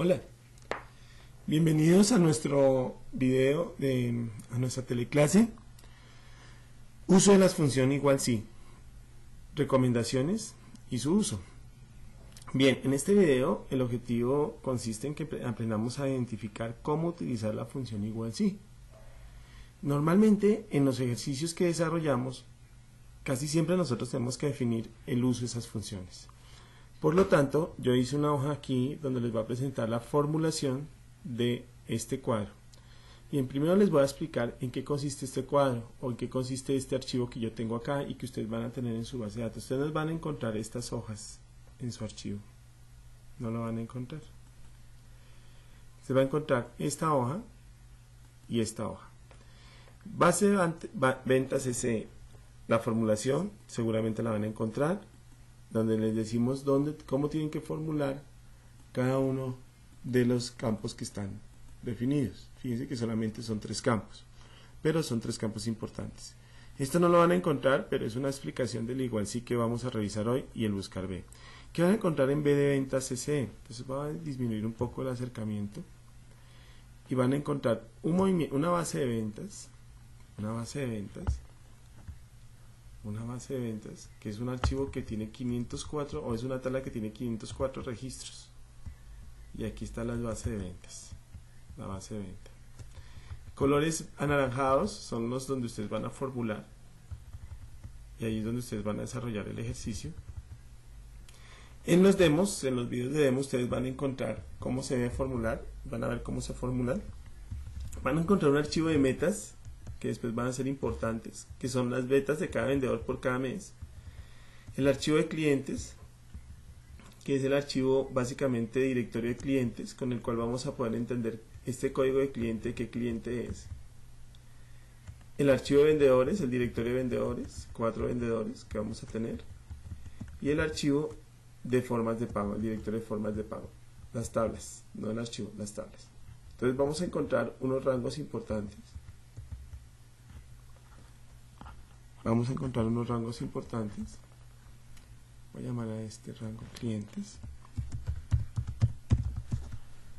Hola, bienvenidos a nuestro video a nuestra teleclase. Uso de las funciones igual sí, recomendaciones y su uso. Bien, en este video el objetivo consiste en que aprendamos a identificar cómo utilizar la función igual sí. Normalmente en los ejercicios que desarrollamos, casi siempre nosotros tenemos que definir el uso de esas funciones. Por lo tanto, yo hice una hoja aquí donde les voy a presentar la formulación de este cuadro. Bien, primero les voy a explicar en qué consiste este cuadro o en qué consiste este archivo que yo tengo acá y que ustedes van a tener en su base de datos. Ustedes van a encontrar estas hojas en su archivo. No lo van a encontrar. Se va a encontrar esta hoja y esta hoja. Base de ventas SE. La formulación seguramente la van a encontrar, donde les decimos cómo tienen que formular cada uno de los campos que están definidos. Fíjense que solamente son 3 campos, pero son 3 campos importantes. Esto no lo van a encontrar, pero es una explicación del igual sí que vamos a revisar hoy y el buscar B. ¿Qué van a encontrar en B de ventas SE? Entonces va a disminuir un poco el acercamiento y van a encontrar una base de ventas, que es un archivo que tiene 504 o es una tabla que tiene 504 registros, y aquí está la base de ventas, la base de venta. Colores anaranjados son los donde ustedes van a formular, y ahí es donde ustedes van a desarrollar el ejercicio. En los demos, en los videos de demo, ustedes van a encontrar cómo se debe formular, van a ver cómo se formulan. Van a encontrar un archivo de metas que después van a ser importantes, que son las ventas de cada vendedor por cada mes. El archivo de clientes, que es el archivo básicamente de directorio de clientes, con el cual vamos a poder entender este código de cliente, qué cliente es. El archivo de vendedores, el directorio de vendedores, 4 vendedores que vamos a tener. Y el archivo de formas de pago, el directorio de formas de pago. Las tablas, no el archivo, las tablas. Entonces vamos a encontrar unos rangos importantes. Voy a llamar a este rango clientes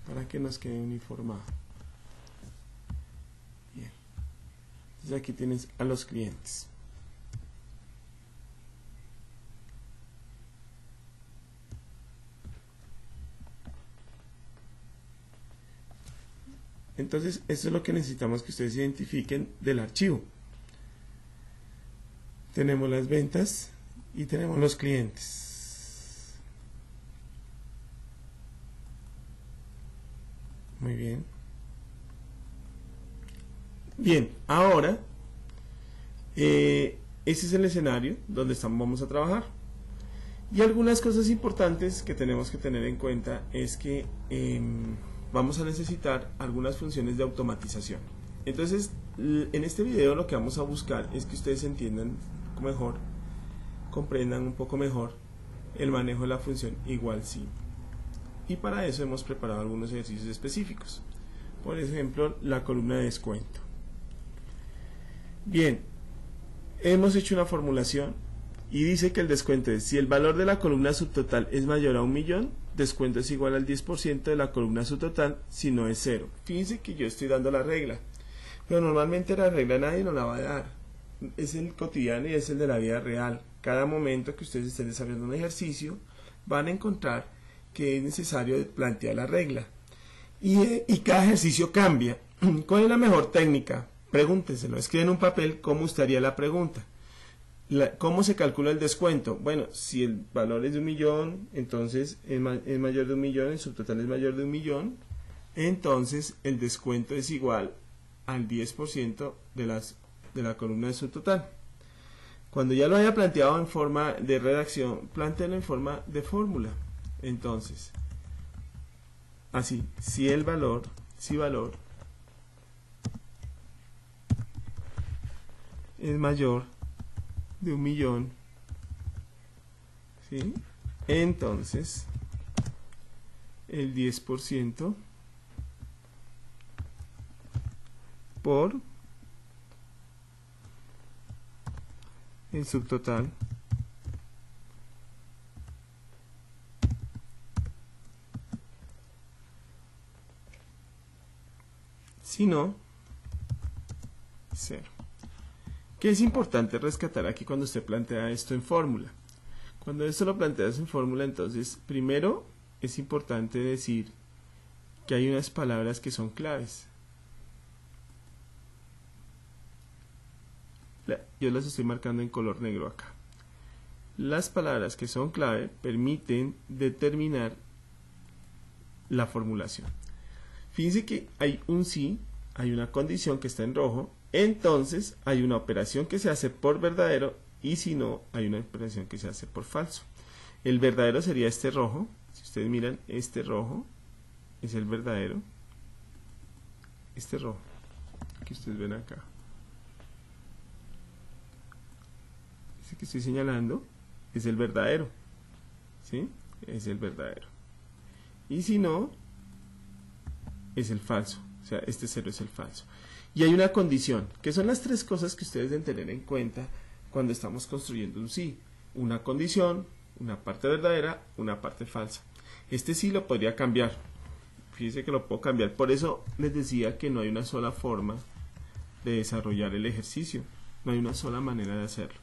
para que nos quede uniformado. Bien, entonces aquí tienes a los clientes. Entonces esto es lo que necesitamos que ustedes identifiquen del archivo. Tenemos las ventas y tenemos los clientes. Muy bien. Bien, ahora ese es el escenario donde vamos a trabajar. Y algunas cosas importantes que tenemos que tener en cuenta es que vamos a necesitar algunas funciones de automatización. Entonces, en este video lo que vamos a buscar es que ustedes entiendan mejor, comprendan un poco mejor el manejo de la función igual sí. Y para eso hemos preparado algunos ejercicios específicos. Por ejemplo, la columna de descuento. Bien, hemos hecho una formulación y dice que el descuento es: si el valor de la columna subtotal es mayor a 1.000.000, descuento es igual al 10% de la columna subtotal, si no es 0. Fíjense que yo estoy dando la regla, pero normalmente la regla nadie nos la va a dar. Es el cotidiano y es el de la vida real. Cada momento que ustedes estén desarrollando un ejercicio, van a encontrar que es necesario plantear la regla. Y cada ejercicio cambia. ¿Cuál es la mejor técnica? Pregúntenselo. Escriben en un papel cómo usted haría la pregunta. ¿Cómo se calcula el descuento? Bueno, si el valor es de 1.000.000, entonces es mayor de 1.000.000, el subtotal es mayor de 1.000.000, entonces el descuento es igual al 10% de la columna de subtotal. Cuando ya lo haya planteado en forma de redacción, plantéelo en forma de fórmula. Entonces, así, si valor es mayor de 1.000.000, ¿sí? Entonces el 10% por el subtotal si no, 0. ¿Qué es importante rescatar aquí cuando usted plantea esto en fórmula? Cuando esto lo planteas en fórmula, entonces, primero es importante decir que hay unas palabras que son claves. Yo las estoy marcando en color negro acá. Las palabras que son clave permiten determinar la formulación. Fíjense que hay un sí, hay una condición que está en rojo, entonces hay una operación que se hace por verdadero y si no, hay una operación que se hace por falso. El verdadero sería este rojo. Si ustedes miran, este rojo es el verdadero. Este rojo que ustedes ven acá, este que estoy señalando, es el verdadero. ¿Sí? Es el verdadero. Y si no, es el falso. O sea, este 0 es el falso. Y hay una condición, que son las tres cosas que ustedes deben tener en cuenta cuando estamos construyendo un sí. Una condición, una parte verdadera, una parte falsa. Este sí lo podría cambiar. Fíjense que lo puedo cambiar. Por eso les decía que no hay una sola forma de desarrollar el ejercicio. No hay una sola manera de hacerlo.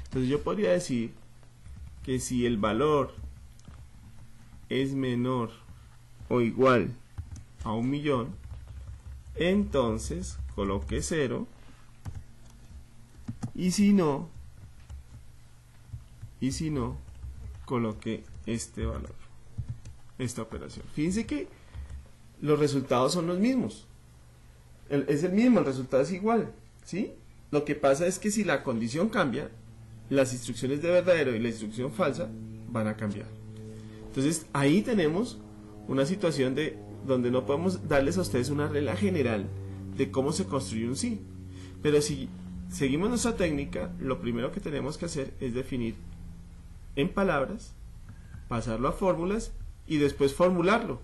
Entonces yo podría decir que si el valor es menor o igual a 1.000.000, entonces coloque 0 y si no, coloque este valor, esta operación. Fíjense que los resultados son los mismos, es el mismo, el resultado es igual, ¿sí? Lo que pasa es que si la condición cambia, las instrucciones de verdadero y la instrucción falsa van a cambiar. Entonces ahí tenemos una situación donde no podemos darles a ustedes una regla general de cómo se construye un sí. Pero si seguimos nuestra técnica, lo primero que tenemos que hacer es definir en palabras, pasarlo a fórmulas y después formularlo.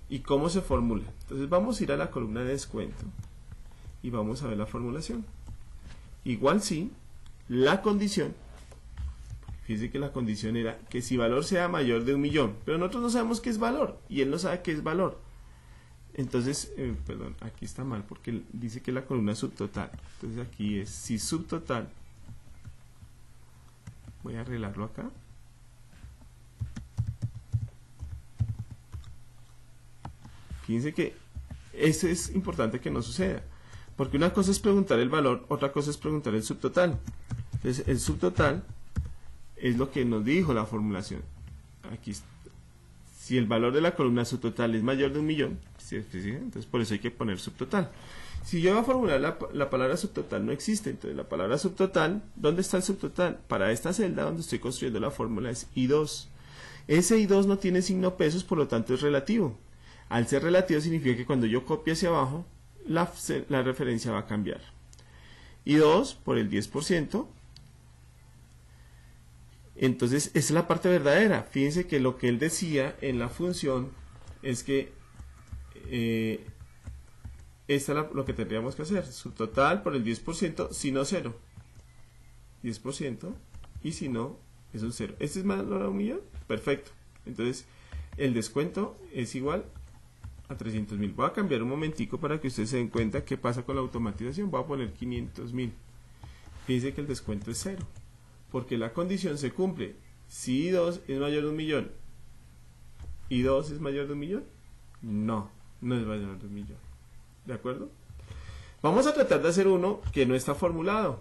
¿Y cómo se formula? Entonces vamos a ir a la columna de descuento y vamos a ver la formulación. Igual sí, la condición. Fíjense que la condición era que si valor sea mayor de 1.000.000, pero nosotros no sabemos qué es valor y él no sabe qué es valor. Entonces, perdón, aquí está mal porque dice que la columna subtotal. Entonces aquí es si subtotal. Voy a arreglarlo acá. Fíjense que esto es importante que no suceda, porque una cosa es preguntar el valor, otra cosa es preguntar el subtotal. Entonces el subtotal es lo que nos dijo la formulación. Aquí está. Si el valor de la columna subtotal es mayor de 1.000.000, ¿sí? Entonces por eso hay que poner subtotal. Si yo voy a formular la palabra subtotal, no existe. Entonces la palabra subtotal, ¿dónde está el subtotal? Para esta celda donde estoy construyendo la fórmula es I2. Ese I2 no tiene signo pesos, por lo tanto es relativo. Al ser relativo significa que cuando yo copie hacia abajo, la referencia va a cambiar. I2 por el 10%. Entonces, esa es la parte verdadera. Fíjense que lo que él decía en la función es que esta es lo que tendríamos que hacer. Subtotal por el 10%, si no 0. 10%, y si no, es un 0. ¿Este es menor a 1.000.000? Perfecto. Entonces, el descuento es igual a 300.000. Voy a cambiar un momentico para que ustedes se den cuenta qué pasa con la automatización. Voy a poner 500.000. Fíjense que el descuento es 0. Porque la condición se cumple. Si I2 es mayor de 1.000.000, ¿I2 es mayor de 1.000.000? No, no es mayor de 1.000.000. ¿De acuerdo? Vamos a tratar de hacer uno que no está formulado.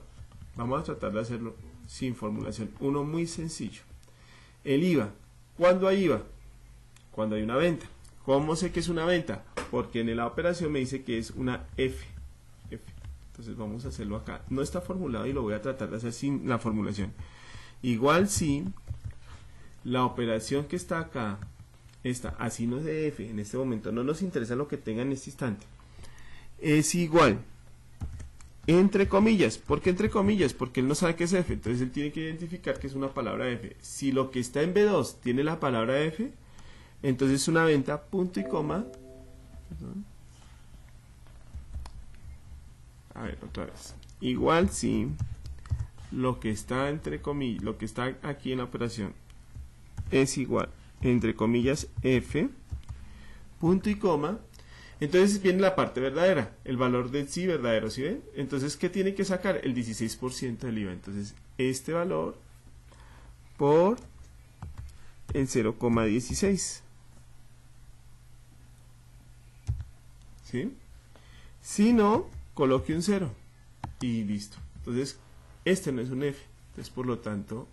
Vamos a tratar de hacerlo sin formulación. Uno muy sencillo. El IVA. ¿Cuándo hay IVA? Cuando hay una venta. ¿Cómo sé que es una venta? Porque en la operación me dice que es una F. Entonces vamos a hacerlo acá. No está formulado y lo voy a tratar de hacer sin la formulación. Igual si la operación que está acá, esta, así no es de F, en este momento no nos interesa lo que tenga en este instante, es igual, entre comillas. ¿Por qué entre comillas? Porque él no sabe qué es F, entonces él tiene que identificar que es una palabra F. Si lo que está en B2 tiene la palabra F, entonces es una venta, punto y coma. Perdón. A ver, otra vez. Igual si lo que está entre comillas, lo que está aquí en la operación es igual, entre comillas, F, punto y coma, Entonces viene la parte verdadera, el valor del sí verdadero, ¿sí ven? Entonces, ¿qué tiene que sacar? El 16% del IVA. Entonces, este valor por el 0,16. ¿Sí? Si no, coloque un 0 y listo. Entonces, este no es un F. Entonces, por lo tanto,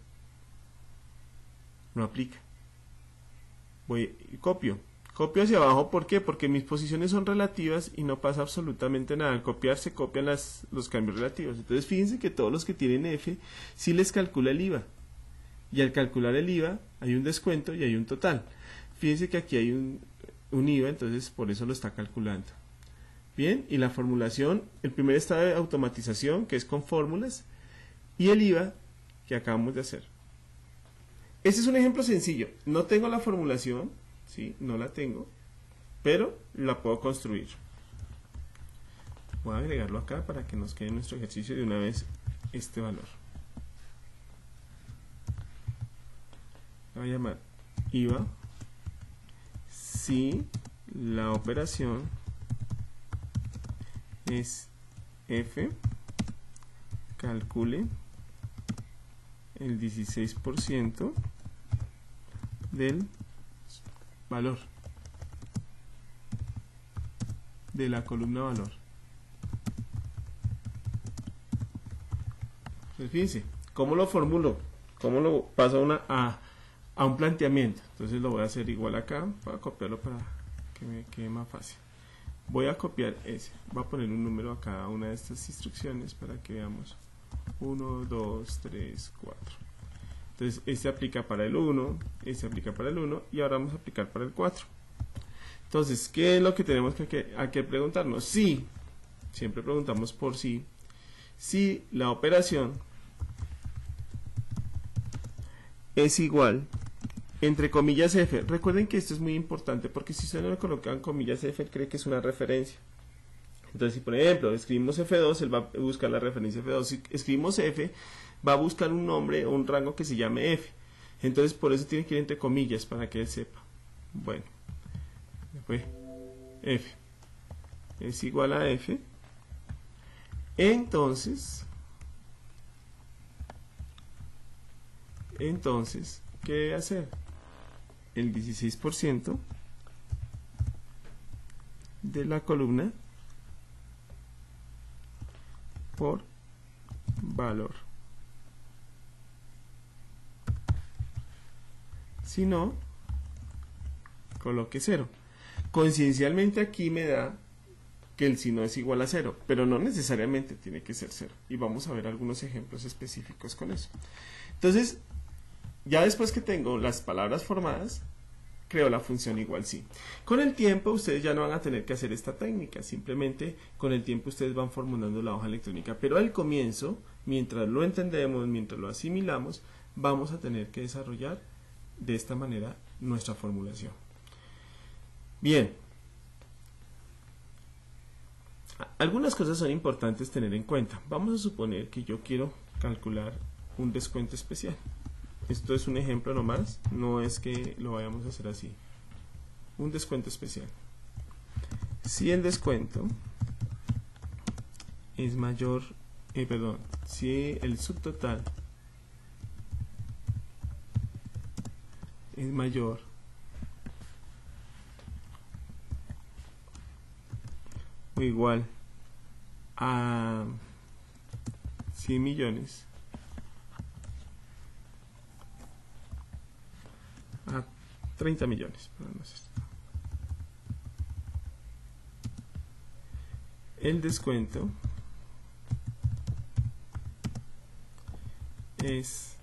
no aplica. Voy y copio hacia abajo. ¿Por qué? Porque mis posiciones son relativas y no pasa absolutamente nada. Al copiar se copian los cambios relativos. Entonces fíjense que todos los que tienen F sí les calcula el IVA, y al calcular el IVA hay un descuento y hay un total. Fíjense que aquí hay un IVA, entonces por eso lo está calculando. Bien, y la formulación, el primer estado de automatización, que es con fórmulas, y el IVA que acabamos de hacer. Este es un ejemplo sencillo. No tengo la formulación, ¿sí? No la tengo, pero la puedo construir. Voy a agregarlo acá para que nos quede en nuestro ejercicio de una vez este valor. Lo voy a llamar IVA si la operación es F, calcule el 16% del valor de la columna valor. Entonces fíjense, ¿cómo lo formulo? ¿Cómo lo paso a un planteamiento? Entonces lo voy a hacer igual acá para copiarlo para que me quede más fácil. Voy a copiar ese, voy a poner un número a cada una de estas instrucciones para que veamos. 1, 2, 3, 4. Entonces este aplica para el 1, este aplica para el 1 y ahora vamos a aplicar para el 4. Entonces, ¿qué es lo que tenemos que preguntarnos? Si, siempre preguntamos por si la operación es igual, entre comillas F. Recuerden que esto es muy importante porque si ustedes no le colocan comillas F, él cree que es una referencia. Entonces, si por ejemplo escribimos F2, él va a buscar la referencia F2. Si escribimos F, va a buscar un nombre o un rango que se llame F. Entonces, por eso tiene que ir entre comillas para que él sepa. Bueno, después F es igual a F. Entonces, ¿qué debe hacer? El 16% de la columna por valor. Si no, coloque 0. Coincidencialmente aquí me da que el si no es igual a 0, pero no necesariamente tiene que ser 0. Y vamos a ver algunos ejemplos específicos con eso. Entonces, ya después que tengo las palabras formadas, creo la función igual sí. Con el tiempo ustedes ya no van a tener que hacer esta técnica, simplemente con el tiempo ustedes van formulando la hoja electrónica, pero al comienzo, mientras lo entendemos, mientras lo asimilamos, vamos a tener que desarrollar de esta manera nuestra formulación. Bien, algunas cosas son importantes tener en cuenta. Vamos a suponer que yo quiero calcular un descuento especial. Esto es un ejemplo nomás, no es que lo vayamos a hacer así. Un descuento especial. Si el descuento es mayor, si el subtotal es mayor o igual a 100 millones, a 30 millones, el descuento es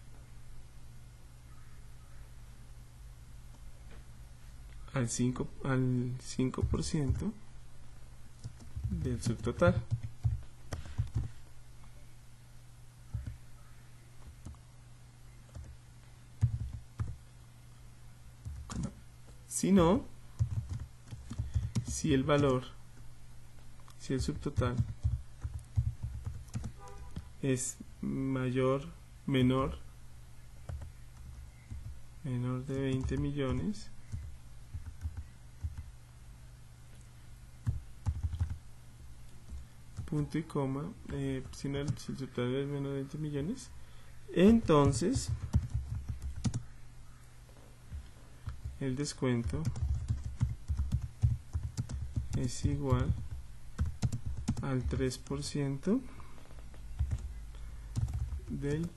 al 5% del subtotal. Si no, si el subtotal es menor de 20 millones, punto y coma, si el subtotal es menos de 20 millones, entonces el descuento es igual al 3% del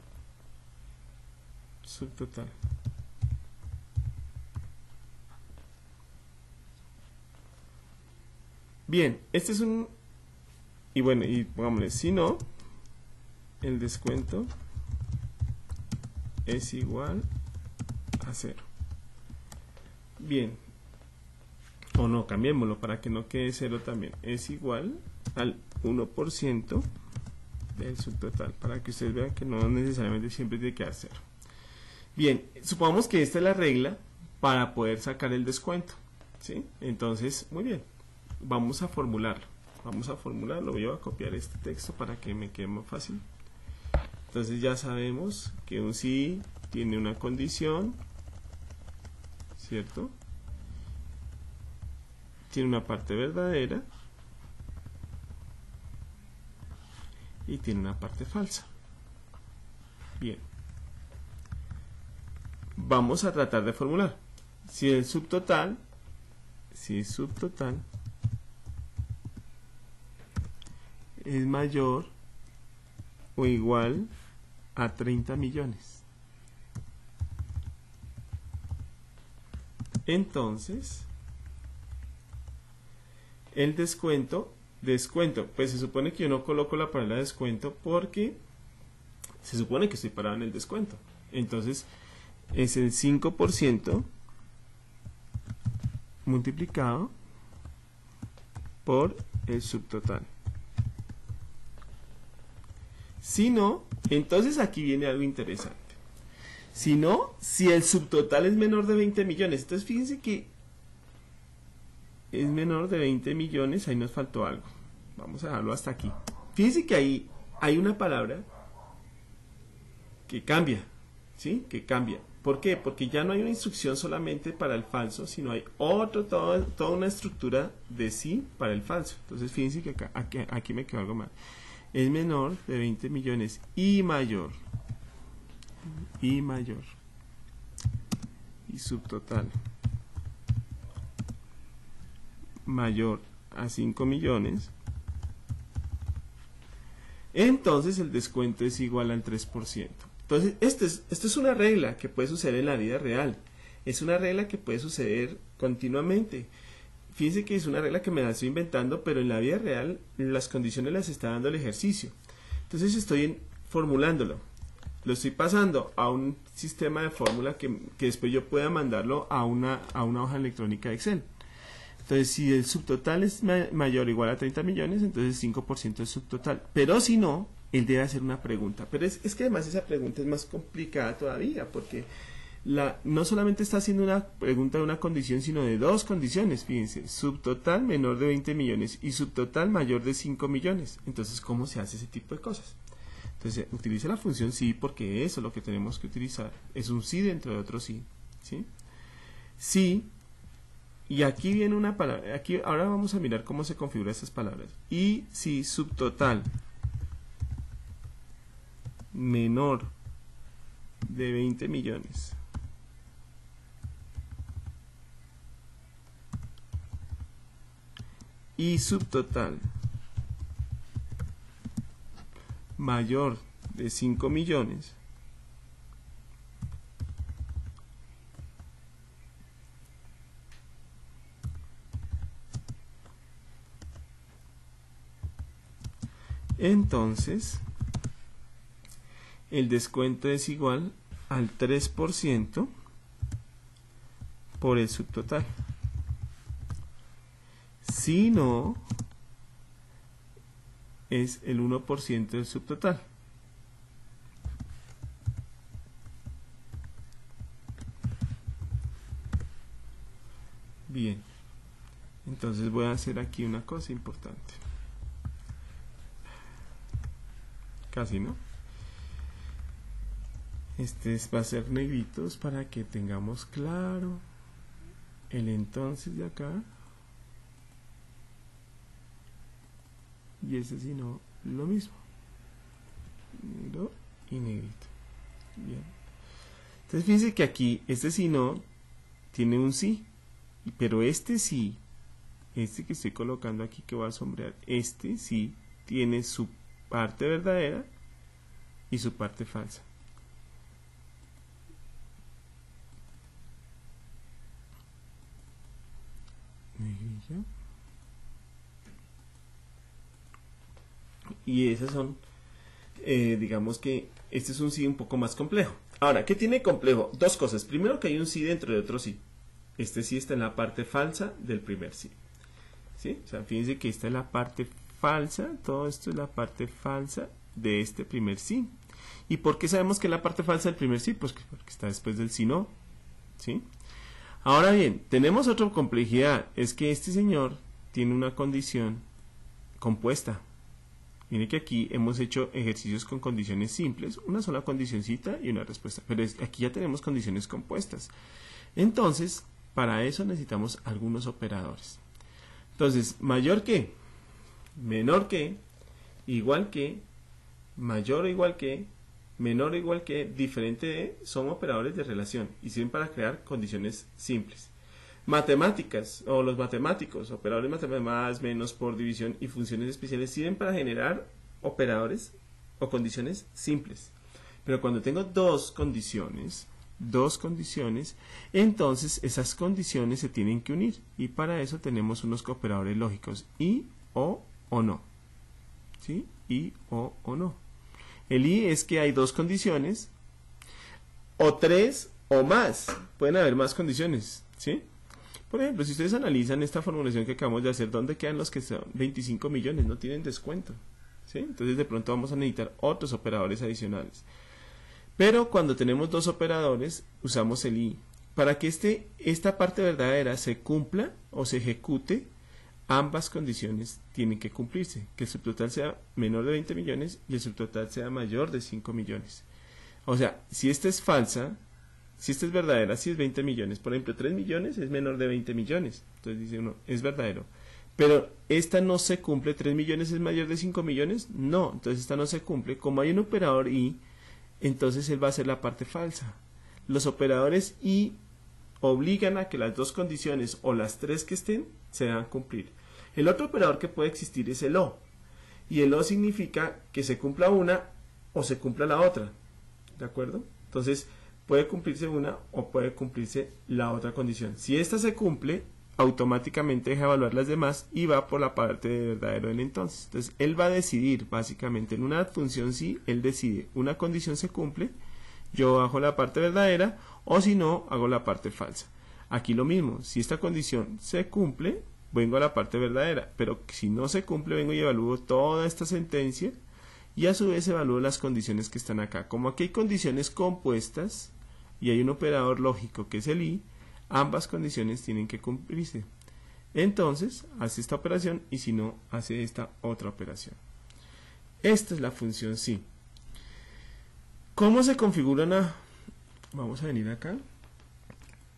subtotal. Bien, este es un... Y bueno, y pongámosle, si no, el descuento es igual a 0. Bien. O no, cambiémoslo para que no quede 0 también. Es igual al 1% del subtotal, para que ustedes vean que no necesariamente siempre tiene que dar 0. Bien, supongamos que esta es la regla para poder sacar el descuento, ¿sí? Entonces, muy bien, vamos a formularlo. Voy a copiar este texto para que me quede más fácil. Entonces ya sabemos que un sí tiene una condición, ¿cierto? Tiene una parte verdadera y tiene una parte falsa. Bien. Vamos a tratar de formular. Si el subtotal es mayor o igual a 30 millones. Entonces, el descuento, pues se supone que yo no coloco la palabra descuento porque se supone que estoy parado en el descuento. Entonces, es el 5% multiplicado por el subtotal. Si no, entonces aquí viene algo interesante. Si no, si el subtotal es menor de 20 millones, entonces fíjense que es menor de 20 millones, ahí nos faltó algo. Vamos a dejarlo hasta aquí. Fíjense que ahí hay una palabra que cambia, ¿sí? Que cambia. ¿Por qué? Porque ya no hay una instrucción solamente para el falso, sino hay toda una estructura de sí para el falso. Entonces fíjense que aquí me quedó algo mal. Es menor de 20 millones y mayor. Y subtotal mayor a 5 millones. Entonces el descuento es igual al 3%. Entonces, esto es una regla que puede suceder en la vida real. Es una regla que puede suceder continuamente. Fíjense que es una regla que me la estoy inventando, pero en la vida real las condiciones las está dando el ejercicio. Entonces estoy formulándolo. Lo estoy pasando a un sistema de fórmula que después yo pueda mandarlo a una hoja electrónica de Excel. Entonces, si el subtotal es mayor o igual a 30 millones, entonces 5% es subtotal. Pero si no, él debe hacer una pregunta. Pero es que además esa pregunta es más complicada todavía, porque no solamente está haciendo una pregunta de una condición, sino de dos condiciones. Fíjense, subtotal menor de 20 millones y subtotal mayor de 5 millones. Entonces, ¿cómo se hace ese tipo de cosas? Entonces, utilice la función sí, porque eso es lo que tenemos que utilizar. Es un sí dentro de otro sí. ¿Sí? Sí. Y aquí viene una palabra, ahora vamos a mirar cómo se configuran estas palabras. Y si subtotal menor de 20 millones y subtotal mayor de 5 millones, entonces el descuento es igual al 3% por el subtotal. Si no, es el 1% del subtotal. Bien, entonces voy a hacer aquí una cosa importante. Casi, ¿no? Va a ser negritos para que tengamos claro el entonces de acá. y este si no, lo mismo. Negro y negrito. Bien. Entonces fíjense que aquí este si no tiene un sí, pero este sí, este que estoy colocando aquí que voy a sombrear, este sí tiene su parte verdadera y su parte falsa. Negrilla. Y esas son, digamos que este es un sí un poco más complejo. Ahora, ¿qué tiene complejo? Dos cosas. Primero, que hay un sí dentro de otro sí. Este sí está en la parte falsa del primer sí. ¿Sí? O sea, fíjense que esta es la parte falsa, todo esto es la parte falsa de este primer sí. ¿Y por qué sabemos que es la parte falsa del primer sí? Pues porque está después del sí no. ¿Sí? Ahora bien, tenemos otra complejidad, es que este señor tiene una condición compuesta. Miren que aquí hemos hecho ejercicios con condiciones simples, una sola condicioncita y una respuesta, pero aquí ya tenemos condiciones compuestas. Entonces, para eso necesitamos algunos operadores. Entonces, mayor que, menor que, igual que, mayor o igual que, menor o igual que, diferente de, son operadores de relación y sirven para crear condiciones simples. Matemáticas o los matemáticos, operadores matemáticos, más, menos, por, división y funciones especiales sirven para generar operadores o condiciones simples. Pero cuando tengo dos condiciones, entonces esas condiciones se tienen que unir y para eso tenemos unos operadores lógicos y, o no. ¿Sí? Y, o no. El y es que hay dos condiciones o tres o más. Pueden haber más condiciones. ¿Sí? Por ejemplo, si ustedes analizan esta formulación que acabamos de hacer, ¿dónde quedan los que son 25 millones? No tienen descuento. ¿Sí? Entonces de pronto vamos a necesitar otros operadores adicionales. Pero cuando tenemos dos operadores, usamos el y. Para que esta parte verdadera se cumpla o se ejecute, ambas condiciones tienen que cumplirse. Que el subtotal sea menor de 20 millones y el subtotal sea mayor de 5 millones. O sea, si esta es falsa, si esta es verdadera, si es 20 millones. Por ejemplo, 3 millones es menor de 20 millones. Entonces dice uno, es verdadero. Pero esta no se cumple, 3 millones es mayor de 5 millones. No, entonces esta no se cumple. Como hay un operador y, entonces él va a ser la parte falsa. Los operadores y obligan a que las dos condiciones o las tres que estén se deban cumplir. El otro operador que puede existir es el o. Y el o significa que se cumpla una o se cumpla la otra. ¿De acuerdo? Entonces puede cumplirse una o puede cumplirse la otra condición. Si esta se cumple, automáticamente deja evaluar las demás y va por la parte de verdadero del entonces. Entonces él va a decidir básicamente en una función si él decide una condición se cumple, yo hago la parte verdadera o si no hago la parte falsa. Aquí lo mismo, si esta condición se cumple, vengo a la parte verdadera, pero si no se cumple vengo y evalúo toda esta sentencia y a su vez evalúo las condiciones que están acá. Como aquí hay condiciones compuestas y hay un operador lógico que es el y, ambas condiciones tienen que cumplirse. Entonces hace esta operación y si no hace esta otra operación. Esta es la función sí. ¿Cómo se configura una? Vamos a venir acá.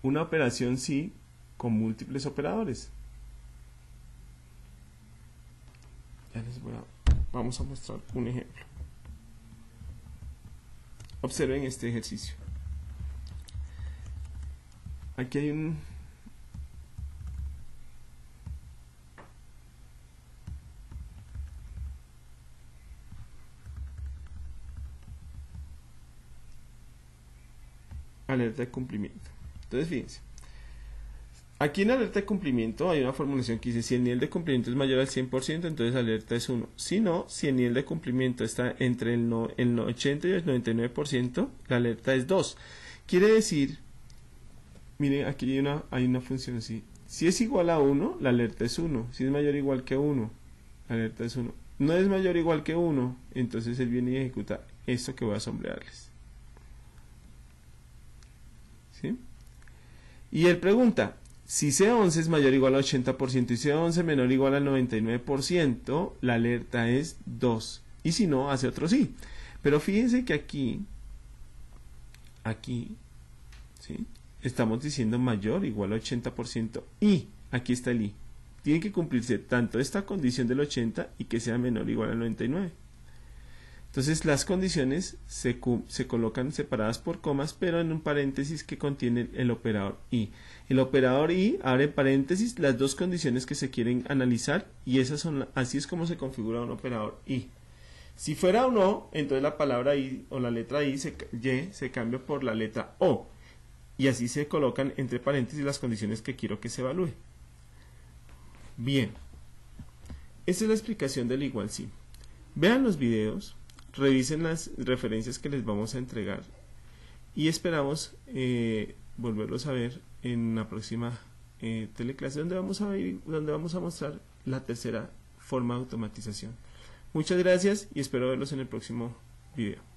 Una operación sí con múltiples operadores. Ya vamos a mostrar un ejemplo. Observen este ejercicio. Aquí hay un alerta de cumplimiento. Entonces fíjense, aquí en alerta de cumplimiento hay una formulación que dice si el nivel de cumplimiento es mayor al 100%, entonces alerta es 1. Si no, si el nivel de cumplimiento está entre el 80 y el 99%, la alerta es 2. Quiere decir, miren, aquí hay una función así. Si es igual a 1, la alerta es 1. Si es mayor o igual que 1, la alerta es 1. No es mayor o igual que 1, entonces él viene y ejecuta esto que voy a sombrearles. ¿Sí? Y él pregunta, si C11 es mayor o igual al 80% y C11 menor o igual al 99%, la alerta es 2. Y si no, hace otro sí. Pero fíjense que aquí, ¿sí? Estamos diciendo mayor o igual al 80% y aquí está el i. tiene que cumplirse tanto esta condición del 80 y que sea menor o igual al 99. Entonces las condiciones se colocan separadas por comas, pero en un paréntesis que contiene el operador i. El operador i abre paréntesis las dos condiciones que se quieren analizar, y así es como se configura un operador i. Si fuera un o, entonces la palabra i o la letra y se cambia por la letra o, y así se colocan entre paréntesis las condiciones que quiero que se evalúe. Bien, esta es la explicación del igual sí. Vean los videos, revisen las referencias que les vamos a entregar y esperamos volverlos a ver en la próxima teleclase donde vamos a mostrar la tercera forma de automatización. Muchas gracias y espero verlos en el próximo video.